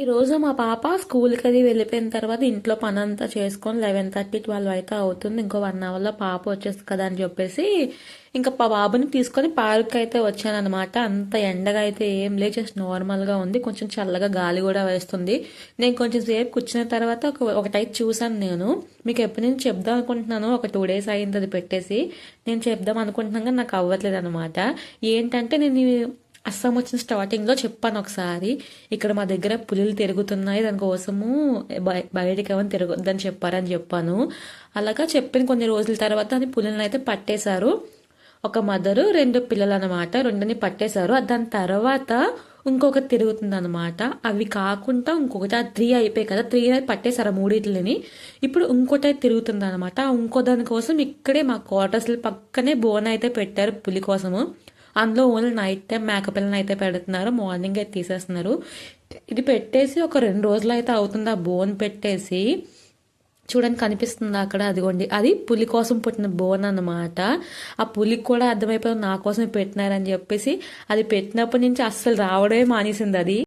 ఈరోజు మా పాప స్కూల్కి అది వెళ్ళిపోయిన తర్వాత ఇంట్లో పని అంతా చేసుకొని 11:30, 12 అయితే అవుతుంది. ఇంకో 1 అవర్లో పాప వచ్చేస్తుంది కదా అని చెప్పేసి ఇంకా బాబుని తీసుకొని పార్క్ అయితే వచ్చాను అనమాట. అంత ఎండగా అయితే ఏం లేదు, జస్ట్ నార్మల్గా ఉంది. కొంచెం చల్లగా గాలి కూడా వేస్తుంది. నేను కొంచెం సేపు కూర్చున్న తర్వాత ఒకటైతే చూసాను. నేను మీకు ఎప్పటి నుంచి చెప్దాం అనుకుంటున్నాను, ఒక 2 days అయింది అది పెట్టేసి. నేను చెప్దాం అనుకుంటున్నాను కానీ నాకు అవ్వట్లేదు అనమాట. ఏంటంటే నేను అస్సాం వచ్చిన స్టార్టింగ్లో చెప్పాను ఒకసారి, ఇక్కడ మా దగ్గర పులులు తిరుగుతున్నాయి, దానికోసము బయటికి ఏమైనా తిరగొద్దని చెప్పారని చెప్పాను. అలాగా చెప్పిన కొన్ని రోజుల తర్వాత అది పులులను అయితే పట్టేశారు. ఒక మదరు 2 పిల్లలు అనమాట, 2ని పట్టేశారు. దాని తర్వాత ఇంకొకటి తిరుగుతుంది అనమాట. అవి కాకుండా ఇంకొకటి, ఆ 3 అయిపోయాయి కదా, 3 పట్టేశారు మూడిట్లని. ఇప్పుడు ఇంకోటి తిరుగుతుంది అనమాట. ఇంకో దానికోసం ఇక్కడే మా క్వార్టర్స్ పక్కనే బోన్ అయితే పెట్టారు పులి కోసము. అందులో ఓన్లీ నైట్ టైం మేకపిల్లని అయితే పెడుతున్నారు, మార్నింగ్ అయితే తీసేస్తున్నారు. ఇది పెట్టేసి ఒక 2 రోజులు అయితే అవుతుంది. ఆ బోన్ పెట్టేసి చూడండి, కనిపిస్తుంది అక్కడ, అదిగోండి, అది పులి కోసం పుట్టిన బోన్ అన్నమాట. ఆ పులికి కూడా అర్థమైపోయింది నా కోసమే పెట్టినారని చెప్పేసి అది పెట్టినప్పటి నుంచి అస్సలు రావడమే మానేసింది అది.